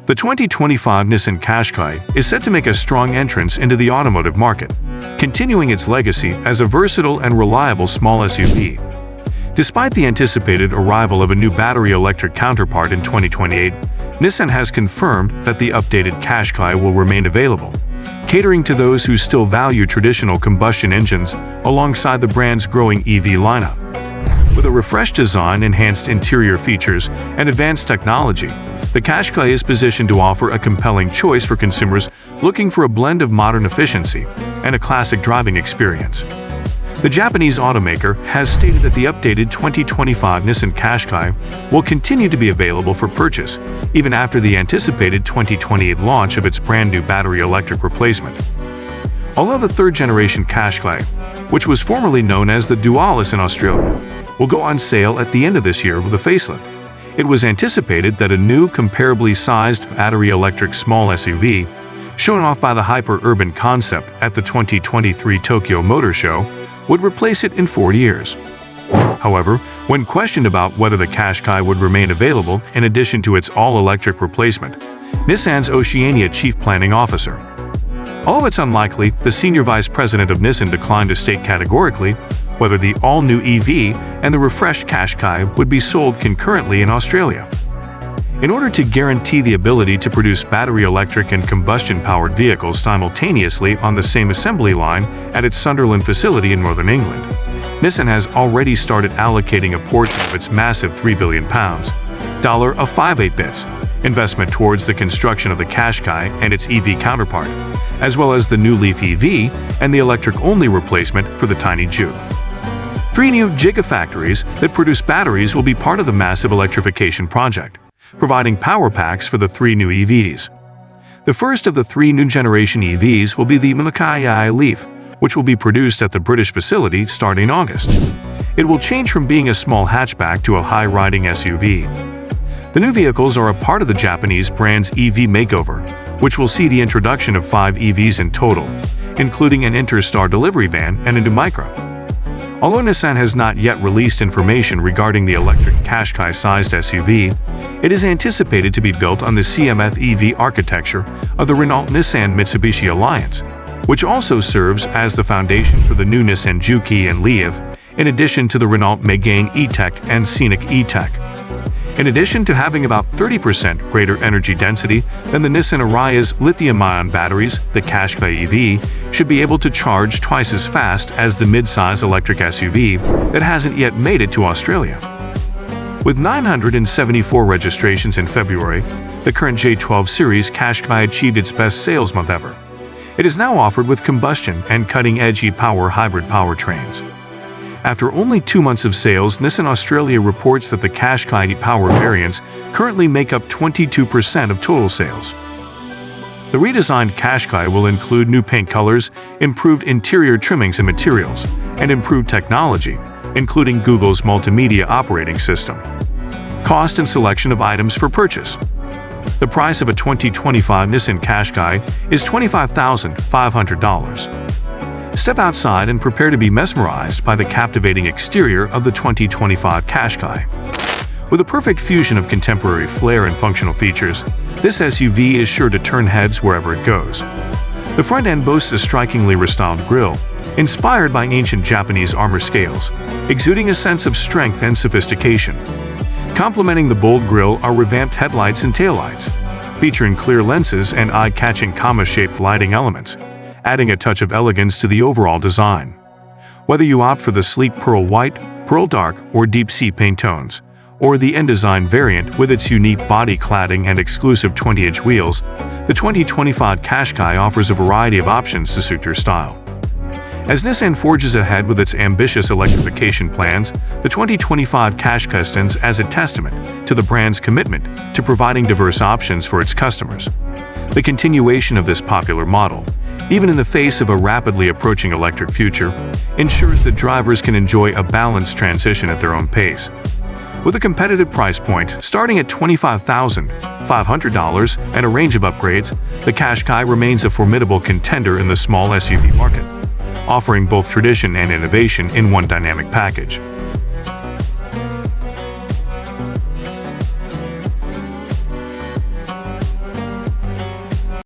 The 2025 Nissan Qashqai is set to make a strong entrance into the automotive market, continuing its legacy as a versatile and reliable small SUV. Despite the anticipated arrival of a new battery-electric counterpart in 2028, Nissan has confirmed that the updated Qashqai will remain available, catering to those who still value traditional combustion engines alongside the brand's growing EV lineup. With a refreshed design, enhanced interior features, and advanced technology, the Qashqai is positioned to offer a compelling choice for consumers looking for a blend of modern efficiency and a classic driving experience. The Japanese automaker has stated that the updated 2025 Nissan Qashqai will continue to be available for purchase even after the anticipated 2028 launch of its brand-new battery-electric replacement. Although the third-generation Qashqai, which was formerly known as the Dualis in Australia, will go on sale at the end of this year with a facelift, it was anticipated that a new, comparably sized battery-electric small SUV, shown off by the hyper-urban concept at the 2023 Tokyo Motor Show, would replace it in 4 years. However, when questioned about whether the Qashqai would remain available in addition to its all-electric replacement, Nissan's Oceania Chief Planning Officer, although it's unlikely, the Senior Vice President of Nissan declined to state categorically whether the all-new EV and the refreshed Qashqai would be sold concurrently in Australia. In order to guarantee the ability to produce battery-electric and combustion-powered vehicles simultaneously on the same assembly line at its Sunderland facility in northern England, Nissan has already started allocating a portion of its massive £3 billion of 58 bits investment towards the construction of the Qashqai and its EV counterpart, as well as the new Leaf EV and the electric-only replacement for the tiny Juke. 3 new gigafactories that produce batteries will be part of the massive electrification project, providing power packs for the 3 new EVs. The first of the 3 new generation EVs will be the Qashqai Leaf, which will be produced at the British facility starting in August. It will change from being a small hatchback to a high-riding SUV. The new vehicles are a part of the Japanese brand's EV makeover, which will see the introduction of 5 EVs in total, including an Interstar delivery van and a new Micra. Although Nissan has not yet released information regarding the electric Qashqai-sized SUV, it is anticipated to be built on the CMF EV architecture of the Renault-Nissan-Mitsubishi Alliance, which also serves as the foundation for the new Nissan Juke and Leaf, in addition to the Renault Megane E-Tech and Scenic E-Tech. In addition to having about 30% greater energy density than the Nissan Ariya's lithium-ion batteries, the Qashqai EV should be able to charge twice as fast as the mid-size electric SUV that hasn't yet made it to Australia. With 974 registrations in February, the current J12 series Qashqai achieved its best sales month ever. It is now offered with combustion and cutting-edge e-power hybrid powertrains. After only 2 months of sales, Nissan Australia reports that the Qashqai e-power variants currently make up 22% of total sales. The redesigned Qashqai will include new paint colors, improved interior trimmings and materials, and improved technology, including Google's multimedia operating system. Cost and selection of items for purchase. The price of a 2025 Nissan Qashqai is $25,500. Step outside and prepare to be mesmerized by the captivating exterior of the 2025 Qashqai. With a perfect fusion of contemporary flair and functional features, this SUV is sure to turn heads wherever it goes. The front end boasts a strikingly restyled grille, inspired by ancient Japanese armor scales, exuding a sense of strength and sophistication. Complementing the bold grille are revamped headlights and taillights, featuring clear lenses and eye-catching comma-shaped lighting elements, adding a touch of elegance to the overall design. Whether you opt for the sleek pearl white, pearl dark, or deep sea paint tones, or the N-Design variant with its unique body cladding and exclusive 20-inch wheels, the 2025 Qashqai offers a variety of options to suit your style. As Nissan forges ahead with its ambitious electrification plans, the 2025 Qashqai stands as a testament to the brand's commitment to providing diverse options for its customers. The continuation of this popular model, even in the face of a rapidly approaching electric future, ensures that drivers can enjoy a balanced transition at their own pace. With a competitive price point starting at $25,500 and a range of upgrades, the Qashqai remains a formidable contender in the small SUV market, offering both tradition and innovation in one dynamic package.